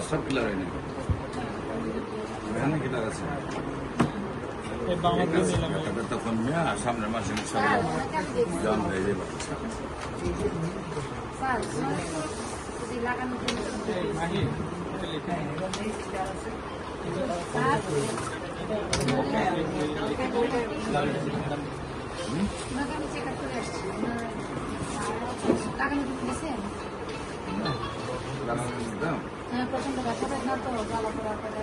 সব ক্লিয়ার হয়নি, এখানে ক্লিয়ার আছে। তখন সামনের মাসে জন হয়ে যাবে। প্রচন্ড ব্যথা বেদনা তো জ্বালা পড়ার পরে